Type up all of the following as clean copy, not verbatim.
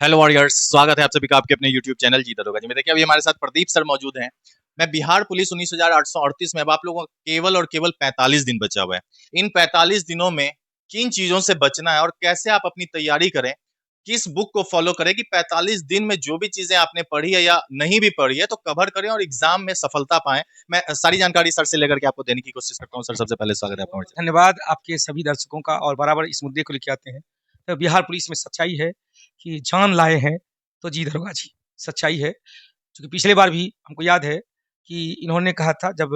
Hello warriors, स्वागत है आप सभी का आपके अपने यूट्यूब चैनल जीता दरोगा जी में। देखिए अभी हमारे साथ प्रदीप सर मौजूद हैं। मैं बिहार पुलिस 19,838 में, अब आप लोगों का केवल और केवल 45 दिन बचा हुआ है। इन 45 दिनों में किन चीजों से बचना है और कैसे आप अपनी तैयारी करें, किस बुक को फॉलो करें कि 45 दिन में जो भी चीजें आपने पढ़ी है या नहीं भी पढ़ी है तो कवर करें और एग्जाम में सफलता पाएं। मैं सारी जानकारी सर से लेकर के आपको देने की कोशिश करता हूँ। सर, सबसे पहले स्वागत है आपका। धन्यवाद आपके सभी दर्शकों का और बराबर इस मुद्दे को लेके आते हैं। तो बिहार पुलिस में सच्चाई है कि जान लाए हैं तो जी दरोगा जी, सच्चाई है। क्योंकि पिछले बार भी हमको याद है कि इन्होंने कहा था, जब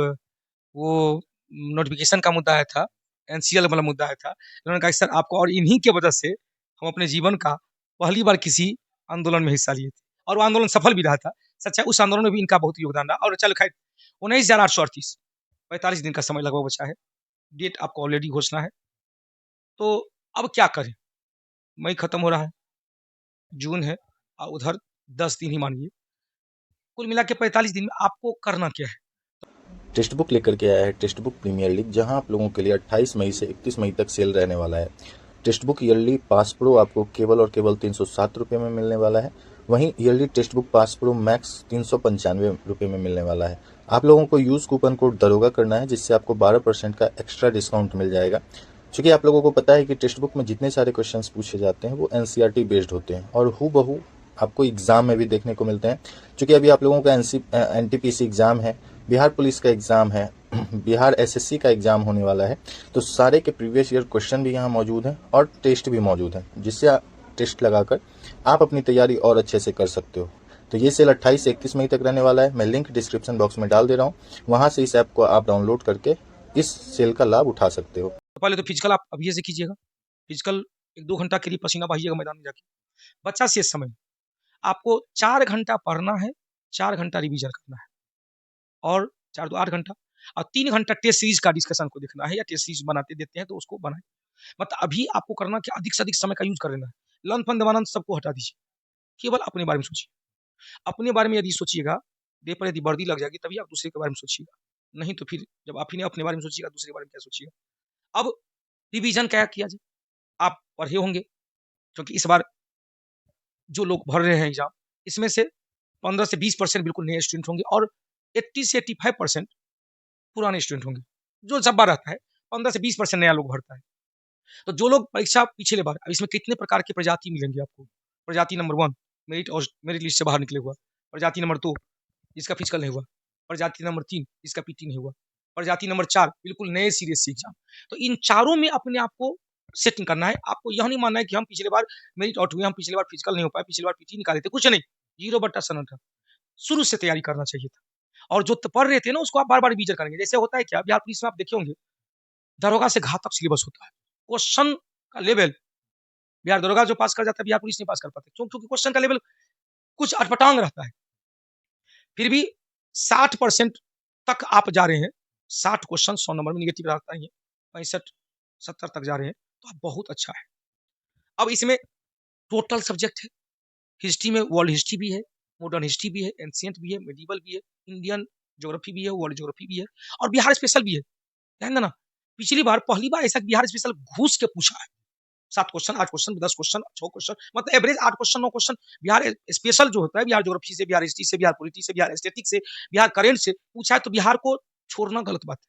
वो नोटिफिकेशन का मुद्दा आया था, एनसीएल वाला मुद्दा आया था, इन्होंने कहा सर आपको, और इन्हीं के वजह से हम अपने जीवन का पहली बार किसी आंदोलन में हिस्सा लिए थे और वो आंदोलन सफल भी रहा था। सच्चा उस आंदोलन में भी इनका बहुत योगदान रहा। और चल खैर, 19,838 45 दिन का समय लगभग बचा है। डेट आपको ऑलरेडी घोषणा है। तो अब क्या करें? मई खत्म हो रहा है, जून है और उधर 10 दिन ही मानिए। कुल मिला के 45 दिन में आपको करना क्या है? टेक्स्ट बुक लेकर के आया है टेक्स्ट बुक प्रीमियर लीग, जहां आप लोगों के लिए 28 मई से 31 मई तक सेल रहने वाला है। Text book yearly pass pro आपको केवल और केवल 307 रुपये में मिलने वाला है। वहीं yearly text book pass pro max 395 रुपये में मिलने वाला है। आप लोगों को यूज़ कूपन कोड दरोगा करना है, जिससे आपको 12% का एक्स्ट्रा डिस्काउंट मिल जाएगा। क्योंकि आप लोगों को पता है कि टेक्स्ट बुक में जितने सारे क्वेश्चंस पूछे जाते हैं वो एनसीईआरटी बेस्ड होते हैं और हूबहू आपको एग्जाम में भी देखने को मिलते हैं। क्योंकि अभी आप लोगों का एनटीपीसी एग्जाम है, बिहार पुलिस का एग्जाम है, बिहार एसएससी का एग्जाम होने वाला है, तो सारे के प्रीवियस ईयर क्वेश्चन भी यहाँ मौजूद हैं और टेस्ट भी मौजूद है, जिससे टेस्ट लगाकर आप अपनी तैयारी और अच्छे से कर सकते हो। तो ये सेल 28 से 31 मई तक रहने वाला है। मैं लिंक डिस्क्रिप्शन बॉक्स में डाल दे रहा हूँ, वहां से इस ऐप को आप डाउनलोड करके इस सेल का लाभ उठा सकते हो। तो पहले तो फिजिकल आप अभी से कीजिएगा। फिजिकल 1-2 घंटा के लिए पसीना बहाइएगा मैदान में जाके। बच्चा शेष समय आपको 4 घंटा पढ़ना है, 4 घंटा रिवीजन करना है और 4 2 8 घंटा और 3 घंटा टेस्ट सीरीज का डिस्कशन को देखना है, या टेस्ट सीरीज बनाते देते हैं तो उसको बनाएं। मतलब अभी आपको करना कि अधिक से अधिक समय का यूज कर लेना है। लन फन दवानंद सबको हटा दीजिए, केवल अपने बारे में सोचिए। अपने बारे में यदि सोचिएगा, देह पर यदि वर्दी लग जाएगी, तभी आप दूसरे के बारे में सोचिएगा। नहीं तो फिर जब आप ही ने अपने बारे में सोचिएगा, दूसरे के बारे में क्या सोचिएगा। अब रिवीजन क्या किया जाए? आप पढ़े होंगे, क्योंकि इस बार जो लोग भर रहे हैं एग्जाम, इसमें से 15 से 20% बिल्कुल नए स्टूडेंट होंगे और 80 से 85% पुराने स्टूडेंट होंगे। जो सब बार रहता है, 15 से 20% नया लोग भरता है। तो जो लोग परीक्षा पिछले बार, अब इसमें कितने प्रकार की प्रजाति मिलेंगे आपको। प्रजाति नंबर 1 मेरिट और मेरिट लिस्ट से बाहर निकले हुआ, प्रजाति नंबर 2 जिसका फिजिकल नहीं हुआ, प्रजाति नंबर 3 जिसका पीटी नहीं हुआ, प्रजाति नंबर 4 बिल्कुल नए सीरियस एग्जाम। तो इन चारों में अपने आप को सेटिंग करना है। आपको यह नहीं मानना है कि हम पिछले बार मेरिट आउट हुए, हम पिछले बार फिजिकल नहीं हो पाए, पिछले बार पीटी निकाले थे, कुछ नहीं। 0/7 था। शुरू से तैयारी करना चाहिए था। और जो पढ़ रहे थे ना, उसको आप बार बार रिवीजन करेंगे। जैसे होता है क्या, बिहार पुलिस में आप देखे होंगे, दरोगा से घातक सिलेबस होता है। क्वेश्चन का लेवल बिहार दरोगा जो पास कर जाता है, बिहार पुलिस नहीं पास कर पाते। क्यों? क्योंकि क्वेश्चन का लेवल कुछ अटपटांग रहता है। फिर भी 60% तक आप जा रहे हैं। 60 क्वेश्चन 100 नंबर में निगेटिव रहता ही है। 65-70 तक जा रहे हैं, तो आप बहुत अच्छा है। अब इसमें टोटल सब्जेक्ट है। हिस्ट्री में वर्ल्ड हिस्ट्री भी है, मॉडर्न हिस्ट्री भी है, एंशिएंट भी है, मेडिवल भी है, इंडियन ज्योग्राफी भी है, वर्ल्ड ज्योग्राफी भी है और बिहार स्पेशल भी है। ध्यान देना, पिछली बार पहली बार ऐसा बिहार स्पेशल घूस के पूछा है। 7 क्वेश्चन, 8 क्वेश्चन, 10 क्वेश्चन, 6 क्वेश्चन, मतलब average 8 question, 9 question. Bihar special जो होता है, बिहार ज्योग्राफी से, बिहार हिस्ट्री से, बिहार पॉलिटी से, बिहार एस्थेटिक से, बिहार करेंट से पूछा है, तो बिहार को छोड़ना गलत बात है।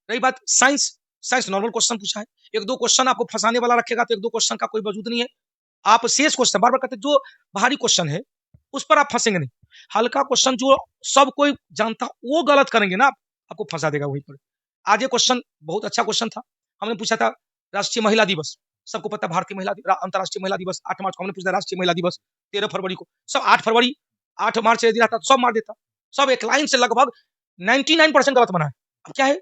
रही बात साइंस, साइंस नॉर्मल क्वेश्चन पूछा है। 1-2 क्वेश्चन आपको फंसाने वाला रखेगा, तो 1-2 क्वेश्चन का कोई वजूद नहीं है। आप शेष क्वेश्चन बार बार कहते, जो भारी क्वेश्चन है उस पर आप फंसेंगे नहीं। हल्का क्वेश्चन जो सब कोई जानता, वो गलत करेंगे ना, आपको फंसा देगा वहीं पर। आज ये क्वेश्चन बहुत अच्छा क्वेश्चन था। हमने पूछा था राष्ट्रीय महिला दिवस, सबको पता भारतीय महिला अंतर्राष्ट्रीय महिला दिवस 8 मार्च को। हमने पूछा राष्ट्रीय महिला दिवस 13 फरवरी को। सब 8 फरवरी 8 मार्च यदि रहता तो सब मार देता। सब एक लाइन से लगभग 99% गलत बना है। अब क्या है,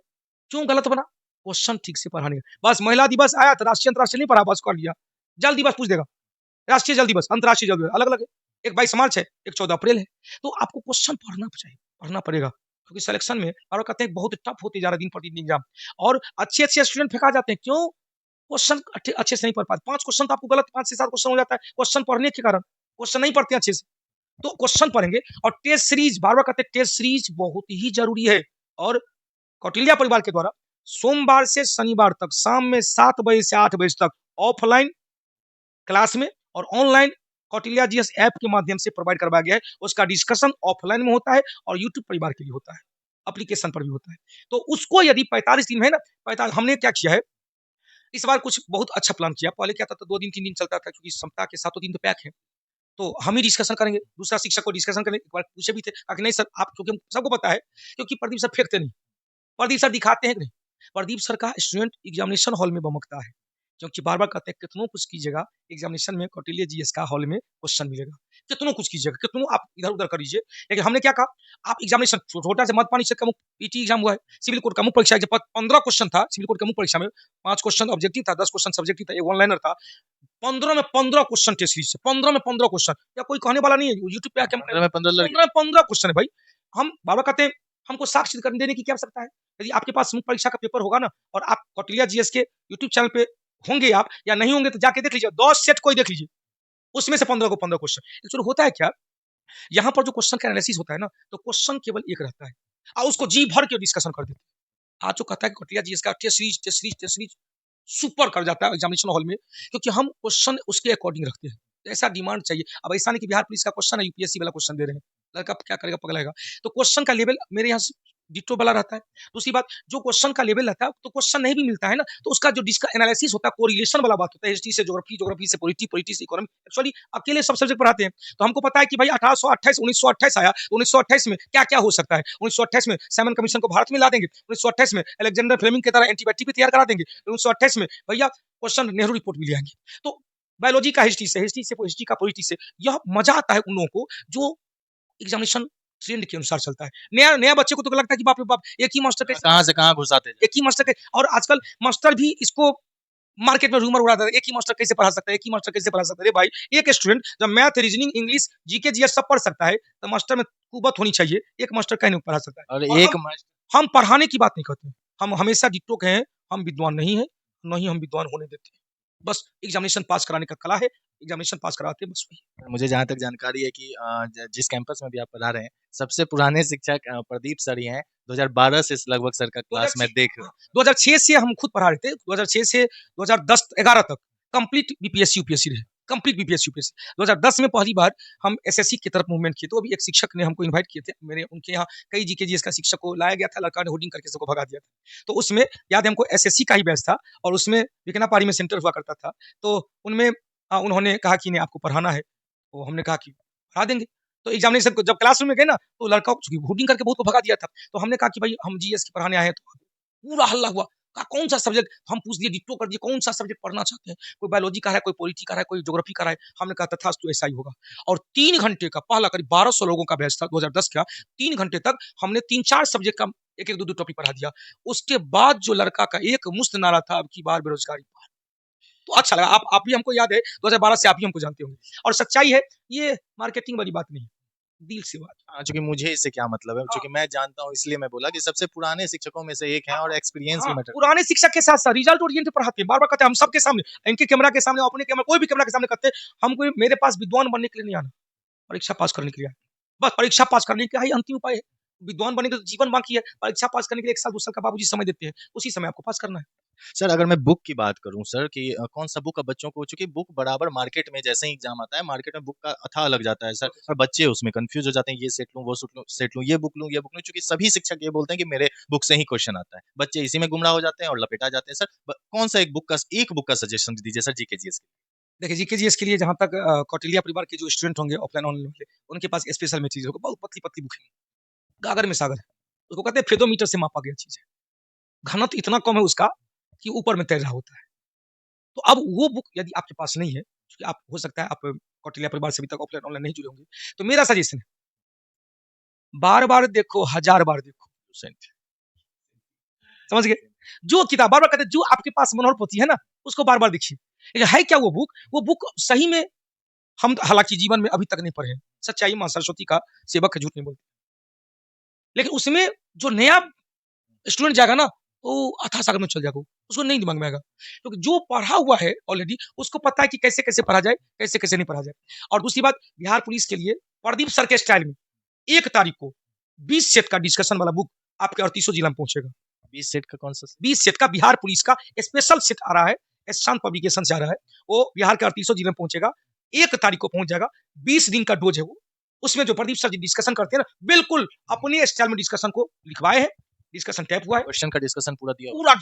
क्यों गलत बना? क्वेश्चन ठीक से पढ़ा नहीं। बस महिला दिवस आया तो राष्ट्रीय अंतर्राष्ट्रीय नहीं पढ़ा, बस कर लिया। जल दिवस पूछ देगा, राष्ट्रीय जल दिवस, अंतर्राष्ट्रीय जल दिवस अलग अलग है। एक 22 मार्च है, एक 14 अप्रैल है। तो आपको क्वेश्चन पढ़ना चाहिए, पढ़ना पड़ेगा, क्योंकि सिलेक्शन में और कहते हैं बहुत टफ होते जा रहा है दिन प्रतिदिन एग्जाम, और अच्छे अच्छे स्टूडेंट फेंका जाते हैं। क्यों? क्वेश्चन अच्छे से नहीं पढ़ पाते। 5 क्वेश्चन तो आपको गलत, 5 से 7 क्वेश्चन हो जाता है क्वेश्चन पढ़ने के कारण। क्वेश्चन नहीं पढ़ते अच्छे से, तो क्वेश्चन पढ़ेंगे। और टेस्ट सीरीज, बार बार कहते हैं टेस्ट सीरीज बहुत ही जरूरी है। और कौटिल्य परिवार के द्वारा सोमवार से शनिवार तक शाम में 7 बजे से 8 बजे तक ऑफलाइन क्लास में और ऑनलाइन कौटिल्या जीएस ऐप के माध्यम से प्रोवाइड करवाया गया है। उसका डिस्कशन ऑफलाइन में होता है और यूट्यूब परिवार के लिए होता है, एप्लीकेशन पर भी होता है। तो उसको यदि 45 दिन में है ना, 45 हमने क्या किया है, इस बार कुछ बहुत अच्छा प्लान किया। पहले क्या था, तो 2 दिन 3 दिन चलता था, क्योंकि सप्ताह के 7 दिन तो पैक है। तो हम ही डिस्कशन करेंगे, दूसरा शिक्षक को डिस्कशन करेंगे। एक बार पूछे भी थे, कहा कि नहीं सर आप, क्योंकि सबको पता है, क्योंकि प्रदीप सर फेंकते नहीं, प्रदीप सर दिखाते हैं कि नहीं। प्रदीप सर का स्टूडेंट एग्जामिनेशन हॉल में बमकता है, क्योंकि बार बार कहते हैं कितनों कुछ कीजिएगा, एग्जामिनेशन में कौटिल्य जीएस का हॉल में क्वेश्चन मिलेगा, कितनों कुछ कीजिएगा, कितनों आप इधर उधर कर लीजिए। लेकिन हमने क्या कहा, आप एग्जामिनेशन छोटा से मत पानी से कम, पीटी एग्जाम हुआ है, सिविल कोड का मुख्य परीक्षा 15 क्वेश्चन था, सिविल कोड का मुख्य परीक्षा में 5 क्वेश्चन ऑब्जेक्टिव था, 10 क्वेश्चन सब्जेक्टिव था, एक ऑनलाइनर था। 15 में 15 क्वेश्चन टेस्ट सीरीज से, 15 में 15 क्वेश्चन, या कोई कहने वाला नहीं है यूट्यूब पे आके। 15 में 15 लड़के 15 में 15 क्वेश्चन है भाई। हम बाबा कहते हैं हमको साक्ष्य देने की क्या आवश्यकता है। यदि आपके पास मुख्य परीक्षा का पेपर होगा ना, और आप कौटिल्या जीएस के यूट्यूब चैनल पे होंगे आप या नहीं होंगे, तो जाके देख लीजिए, 10 सेट कोई देख लीजिए, उसमें से 15 को 15 क्वेश्चन। एक्चुअली होता है क्या, यहाँ पर जो क्वेश्चन का एनालिसिस होता है ना, तो क्वेश्चन केवल एक रहता है और उसको जी भर के डिस्कशन कर देते हैं। आज जो कहता है कि कौटिल्या जीएस का टेस्ट सीरीज सुपर कर जाता है एग्जामिनेशन हॉल में, क्योंकि हम क्वेश्चन उसके अकॉर्डिंग रखते हैं। ऐसा डिमांड चाहिए। अब ऐसा नहीं कि बिहार पुलिस का क्वेश्चन है, यूपीएससी वाला क्वेश्चन दे रहे हैं, लड़का क्या करेगा, पगलाएगा। तो क्वेश्चन का लेवल मेरे यहाँ से डिटो वाला रहता है। दूसरी बात, जो क्वेश्चन का लेवल रहता है, तो क्वेश्चन नहीं भी मिलता है ना, तो उसका जो एनालिसिस होता है, कोरिलेशन वाला बात होता है, हिस्ट्री से ज्योग्राफी, ज्योग्राफी से पॉलिटी, पॉलिटी से इकोनॉमी। एक्चुअली अकेले सब सब्जेक्ट पढ़ाते हैं, तो हमको पता है कि भाई 1828 1928 आया, 1928 में क्या क्या हो सकता है। 1928 में सैमन कमीशन को भारत में ला देंगे, 1928 में अलेक्जेंडर फ्लेमिंग की तरह एंटीबायोटिक भी तैयार करा देंगे, 1928 में भैया क्वेश्चन नेहरू रिपोर्ट भी ले आएंगे। तो बायोलॉजी का हिस्ट्री से, हिस्ट्री का पॉलिटी से, यह मजा आता है उन लोगों को जो एग्जामिनेशन ट्रेंड के अनुसार चलता है। नया नया बच्चे को तो लगता है कि बाप रे बाप, एक ही मास्टर कहाँ से कहाँ घुसाते हैं। एक ही मास्टर के, और आजकल मास्टर भी इसको मार्केट में रूमर उड़ाता है, एक ही मास्टर कैसे पढ़ा सकता है, एक ही मास्टर कैसे पढ़ा सकता है। अरे भाई, एक स्टूडेंट जब math, reasoning, English, GK, GS सब पढ़ सकता है, तो मास्टर में कुबत होनी चाहिए। एक मास्टर कहीं नहीं पढ़ा सकता है। और और एक हम पढ़ाने की बात नहीं करते, हम हमेशा डिट्टो कहे हैं, हम विद्वान नहीं है, न ही हम विद्वान होने देते हैं। बस एग्जामिनेशन पास कराने का कला है, एग्जामिनेशन पास कराते हैं, बस वही। मुझे जहाँ तक जानकारी है कि जिस कैंपस में भी आप पढ़ा रहे हैं, सबसे पुराने शिक्षक प्रदीप सर ही हैं। 2012 से लगभग सर का क्लास में देख 2006 से हम खुद पढ़ा रहे थे, 2006 से 2010-11 तक कंप्लीट बीपीएससी यूपीएससी रहे, कंप्लीट बीपीएससी यूपीएससी। 2010 में पहली बार हम एसएससी की तरफ मूवमेंट किए, तो अभी एक शिक्षक ने हमको इनवाइट किए थे, मेरे उनके यहाँ कई जीके जीएस का शिक्षक को लाया गया था, लड़का ने होर्डिंग करके सबको भगा दिया था। तो उसमें याद है हमको एसएससी का ही बैच था, और उसमें विकनापारी में सेंटर हुआ करता था। तो उनमें उन्होंने कहा कि नहीं आपको पढ़ाना है, तो हमने कहा कि पढ़ा देंगे। तो एग्जामिनेशन को जब क्लासरूम में गए ना, तो लड़का होर्डिंग करके बहुत को भगा दिया था। तो हमने कहा कि भाई हम जीएस की पढ़ाने आए हैं, तो पूरा हल्ला हुआ। कहा कौन सा सब्जेक्ट, हम पूछ दिए, डिट्टो कर दिए, कौन सा सब्जेक्ट पढ़ना चाहते हैं, कोई बायोलॉजी का है, कोई पॉलिटी का है, कोई ज्योग्राफी का है। हमने कहा तथास्तु ऐसा ही होगा। और 3 घंटे का पहला करीब 1200 लोगों का बैच था 2010 का। 3 घंटे तक हमने 3-4 सब्जेक्ट का एक-एक 2-2 टॉपिक पढ़ा दिया। उसके बाद जो लड़का का एक मुश्त नारा था, अब की बार बेरोजगारी पार। तो अच्छा लगा। आप भी हमको याद है, 2012 से आप भी हमको जानते होंगे। और सच्चाई है, ये मार्केटिंग वाली बात नहीं, दिल से बात। चूंकि मुझे इससे क्या मतलब है, चूंकि मैं जानता हूँ इसलिए मैं बोला कि सबसे पुराने शिक्षकों में से एक है और एक्सपीरियंस भी मैटर। पुराने शिक्षक के साथ साथ रिजल्ट ओरिएंटेड पढ़ाते हैं। बार बार कहते हैं हम सबके सामने, इनके कैमरा के सामने, अपने कैमरा, कोई भी कैमरा के सामने कहते हैं हमको मेरे पास विद्वान बनने के लिए नहीं आना, परीक्षा पास करने के लिए आना। बस परीक्षा पास करने का ही अंतिम उपाय है। विद्वान बनने के लिए जीवन बाकी है, परीक्षा पास करने के लिए 1 साल 2 साल का बाबूजी समय देते हैं, उसी समय आपको पास करना है। सर अगर मैं बुक की बात करूं सर, कि कौन सा बुक अब बच्चों को, चूंकि बुक बराबर मार्केट में जैसे ही एग्जाम आता है, मार्केट में बुक का अथाह लग जाता है सर, और बच्चे उसमें कंफ्यूज हो जाते हैं, ये सेट लूं, वो सेट लूं, ये बुक लूं, चूंकि सभी शिक्षक ये बोलते हैं कि मेरे बुक से ही क्वेश्चन आता है, बच्चे इसी में गुमराह हो जाते हैं और लपेटा जाते हैं। सर कौन सा एक बुक का सजेशन दीजिए सर जीके जीएस के। देखिए जीके जीएस के लिए जहां तक कौटिल्या परिवार के जो स्टूडेंट होंगे ऑफलाइन ऑनलाइन होंगे, उनके पास स्पेशल मटेरियल होगा, बहुत पतली पतली बुक है, गागर में सागर है, उसको कहते हैं फेदोमीटर से मापा गया चीज है। घनत्व इतना कम है उसका कि ऊपर में तैर रहा होता है। तो अब वो बुक यदि आपके पास नहीं है, क्योंकि आप हो सकता है आप कौटिल्या परिवार से अभी तक ऑफलाइन ऑनलाइन नहीं जुड़े होंगे, तो मेरा सजेशन है बार बार देखो, 1000 बार देखो, समझ गए। जो किताब बार बार कहते हैं, जो आपके पास मनोहर पोथी है ना, उसको बार बार देखिए। लेकिन है क्या वो बुक सही में हम हालांकि जीवन में अभी तक नहीं पढ़े हैं, सच्चाई मां सरस्वती का सेवक है, झूठ नहीं बोलते, लेकिन उसमें जो नया स्टूडेंट जाएगा ना, वो अथाह सागर में चल जाएगा, उसको नहीं दिमाग में आएगा, क्योंकि जो पढ़ा हुआ है ऑलरेडी उसको पता है कि कैसे कैसे पढ़ा जाए, कैसे कैसे नहीं पढ़ा जाए। और दूसरी बात, बिहार पुलिस के लिए प्रदीप सर के स्टाइल में 1 तारीख को 20 सेट का डिस्कशन वाला बुक आपके 38 जिला में पहुंचेगा। 20 सेट का कौन सा? 20 सेट का बिहार पुलिस का स्पेशल सेट आ रहा है, शांत पब्लिकेशन से आ रहा है, वो बिहार के 38 जिले में पहुंचेगा। 1 तारीख को पहुंच जाएगा। 20 दिन का डोज है वो। उसमें जो प्रदीप सर जी डिस्कशन करते हैं ना, बिल्कुल अपने स्टाइल में डिस्कशन को लिखवाए हैं, डिस्कशन टैप हुआ है क्वेश्चन का डिस्कशन पूरा दिया पूरा।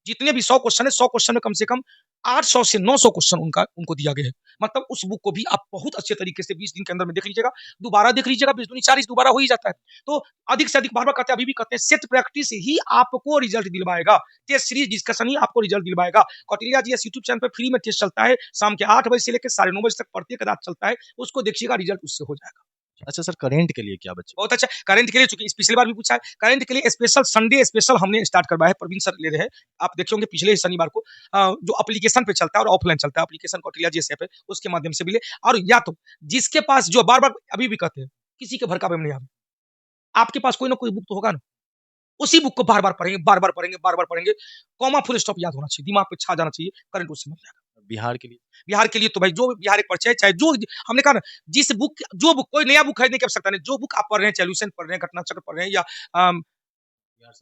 जितने भी 100 क्वेश्चन है, 100 क्वेश्चन में कम से कम 800 से 900 क्वेश्चन उनको दिया गया है। मतलब उस बुक को भी आप बहुत अच्छे तरीके से 20 दिन के अंदर में देख लीजिएगा, दोबारा देख लीजिएगा, 20 दूनी 40 दोबारा हो ही जाता है। तो अधिक से अधिक बार-बार कहते हैं, अभी भी कहते हैं, सेट प्रैक्टिस ही आपको रिजल्ट दिलवाएगा। टेस्ट सीरीज डिस्कशन ही आपको रिजल्ट दिलवाएगा। कौटिल्या जीएस यूट्यूब चैनल पे फ्री में टेस्ट चलता है, शाम के 8 बजे से लेकर 9:30 बजे तक प्रत्येक रात चलता है। उसको देखिएगा, रिजल्ट उससे हो जाएगा। अच्छा सर, करंट के लिए क्या बच्चे? बहुत अच्छा। करंट के लिए, चूंकि पिछली बार भी पूछा है, करंट के लिए स्पेशल संडे स्पेशल हमने स्टार्ट करवाया है, प्रवीण सर ले रहे हैं। आप देखे होंगे पिछले शनिवार को जो एप्लीकेशन पे चलता है और ऑफलाइन चलता है, एप्लीकेशन कौटिल्या जीएस ऐप है, उसके माध्यम से भी ले। और या तो जिसके पास, जो बार बार अभी भी कहते हैं, किसी के भड़का में नहीं आवे, आपके पास कोई ना कोई बुक तो होगा ना, उसी बुक को बार बार पढ़ेंगे, बार बार पढ़ेंगे, बार बार पढ़ेंगे। कॉमा फुल स्टॉप याद होना चाहिए, दिमाग पे छा जाना चाहिए, करंट उससे मिल जाएगा। बिहार के लिए? बिहार के लिए तो भाई जो बिहार एक परिचय, चाहे जो हमने कहा ना, जिस बुक, जो बुक, कोई नया बुक खरीदने की आवश्यकता नहीं, जो बुक आप पढ़ रहे हैं, सॉल्यूशन पढ़ रहे हैं, घटना चक्र पढ़ रहे हैं,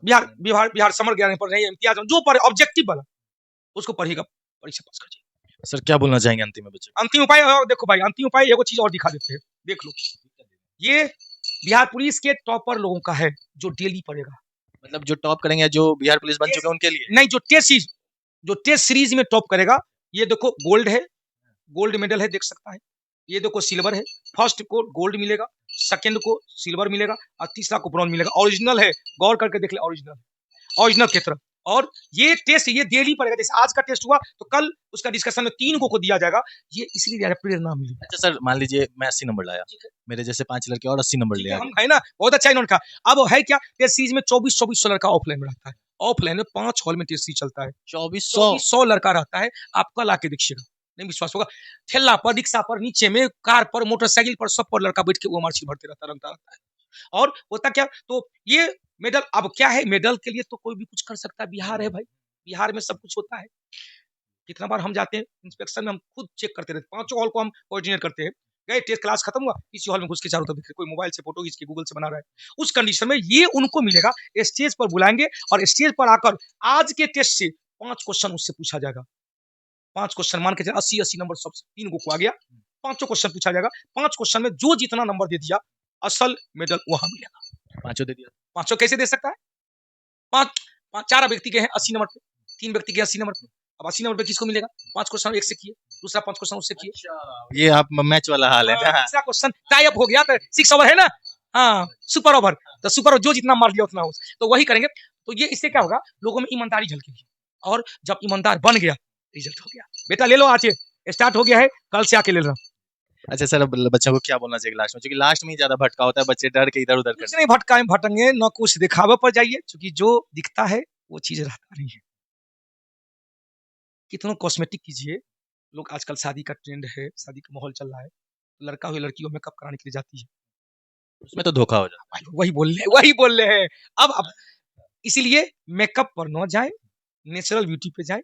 या बिहार समर ज्ञान पढ़ रहे हैं, इम्तियाज, जो पढ़े ऑब्जेक्टिव वाला, उसको पढ़िएगा, परीक्षा पास करिए। सर क्या बोलना चाहेंगे अंतिम में बच्चे? अंतिम उपाय देखो भाई, अंतिम उपाय एगो चीज और दिखा देते हैं, देख लो। ये बिहार पुलिस के टॉपर लोगों का है, जो डेली पढ़ेगा। मतलब जो टॉप करेंगे, जो बिहार पुलिस बन चुके हैं उनके लिए नहीं, जो टेस्ट सीरीज में टॉप करेगा, ये देखो गोल्ड है, गोल्ड मेडल है, देख सकता है। ये देखो सिल्वर है, फर्स्ट को गोल्ड मिलेगा, सेकंड को सिल्वर मिलेगा, और तीसरा को ब्रॉन्ज मिलेगा। ओरिजिनल है, गौर करके देख ले, ओरिजिनल की तरफ। और ये टेस्ट ये डेली पड़ेगा, जैसे आज का टेस्ट हुआ तो कल उसका डिस्कशन में 3 को दिया जाएगा, ये इसलिए दिया जाएगा, प्रेरणा मिली। अच्छा सर, मान लीजिए मैं 80 नंबर लाया, मेरे जैसे 5 लड़के और 80 नंबर ले आए, हम है ना, बहुत अच्छा इन्होंने कहा। अब है क्या, टेस्ट सीरीज में 2400 लड़का ऑफलाइन में रहता है, ऑफलाइन में 5 हॉल में टेस्ट सीरीज चलता है, 2400 लड़का रहता है। आप कल आके देखिएगा, नहीं विश्वास होगा, ठेला पर, रिक्शा पर, नीचे में, कार पर, मोटरसाइकिल पर, सब पर लड़का बैठ के वो मार्कशीट भरते रहता, रंगता रहता है। और होता क्या, तो ये मेडल, अब क्या है, मेडल के लिए तो कोई भी कुछ कर सकता है। बिहार है भाई, बिहार में सब कुछ होता है। कितना बार हम जाते हैं इंस्पेक्शन में, हम खुद चेक करते रहते, 5 हॉल को हम कोऑर्डिनेट करते हैं। गए, टेस्ट क्लास खत्म हुआ, इसी हॉल में घुस के चारों तरफ देख रहे, कोई मोबाइल से फोटो खींच के गूगल से बना रहा है। उस कंडीशन में ये उनको मिलेगा, स्टेज पर बुलाएंगे, और स्टेज पर आकर आज के टेस्ट से 5 क्वेश्चन उससे पूछा जाएगा। 5 क्वेश्चन मान के चल, 80 नंबर सब 3 को आ गया, 5 क्वेश्चन पूछा जाएगा। 5 क्वेश्चन में जो जितना नंबर दे दिया, असल मेडल वहां मिलेगा। 5 दे दिया, 5 कैसे दे सकता है? 4 व्यक्ति के हैं 80 नंबर पे, 3 व्यक्ति के 80 नंबर पे। अब 80 नंबर पे किसको मिलेगा? 5 क्वेश्चन एक से किए, दूसरा 5 क्वेश्चन उससे किए। अच्छा, ये आप मैच वाला हाल है ना। तीसरा क्वेश्चन टाई अप हो गया, तो 6 ओवर है ना, हाँ, सुपर ओवर, तो सुपर जो जितना मार लिया उतना, तो वही करेंगे। तो ये इससे क्या होगा, लोगों में ईमानदारी झलकेगी, और जब ईमानदार बन गया, रिजल्ट हो गया। बेटा ले लो, आज स्टार्ट हो गया है, कल से आके ले लो। अच्छा सर, अब बच्चों को क्या बोलना चाहिए लास्ट में, क्योंकि लास्ट में ही ज्यादा भटका होता है, बच्चे डर के इधर उधर कुछ नहीं भटकेंगे, न कुछ दिखावे पर जाइए, क्योंकि जो दिखता है वो चीज रहता नहीं है। कितना कॉस्मेटिक कीजिए, लोग आजकल शादी का ट्रेंड है, शादी का माहौल चल रहा है, लड़का हुई लड़की को मेकअप कराने के लिए जाती है, उसमें तो धोखा हो जाता है। वही बोल रहे हैं। अब इसीलिए मेकअप पर न जाए, नेचुरल ब्यूटी पे जाए,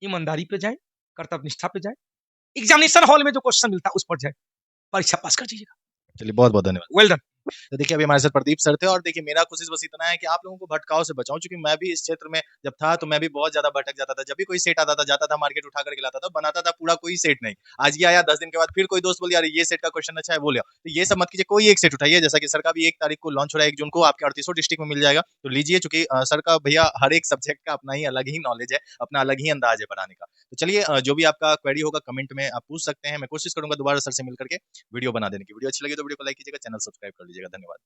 ईमानदारी पे जाए, कर्तव्य निष्ठा पे जाए, एग्जामिनेशन हॉल में जो क्वेश्चन मिलता है उस पर जाए, परीक्षा पास कर दीजिएगा। चलिए, बहुत बहुत धन्यवाद। Well done. तो देखिए, अभी हमारे साथ प्रदीप सर थे, और देखिए मेरा कोशिश बस इतना है कि आप लोगों को भटकाव से बचाऊं, क्योंकि मैं भी इस क्षेत्र में जब था तो मैं भी बहुत ज्यादा भटक जाता था। जब भी कोई सेट आता था, जाता था मार्केट, उठा करके लाता था, बनाता था, पूरा कोई सेट नहीं। आज ये आया, 10 दिन के बाद फिर कोई दोस्त बोल, यार ये सेट का क्वेश्चन अच्छा है, बोल लिया। तो ये सब मत कीजिए, कोई एक सेट उठाइए, जैसा कि सर का भी 1 तारीख को लॉन्च हो रहा है, 1 जून को आपके 38 डिस्ट्रिक्ट में मिल जाएगा, तो लीजिए। चूंकि सर का भैया हर एक सब्जेक्ट का अपना ही अलग ही नॉलेज है, अपना अलग ही अंदाज है पढ़ाने का। तो चलिए, जो भी आपका क्वेरी होगा कमेंट में आप पूछ सकते हैं, मैं कोशिश करूंगा दोबारा सर से मिल करके वीडियो बना देने की। वीडियो अच्छी लगी तो वीडियो को लाइक कीजिएगा, चैनल सब्सक्राइब कर लीजिएगा। धन्यवाद।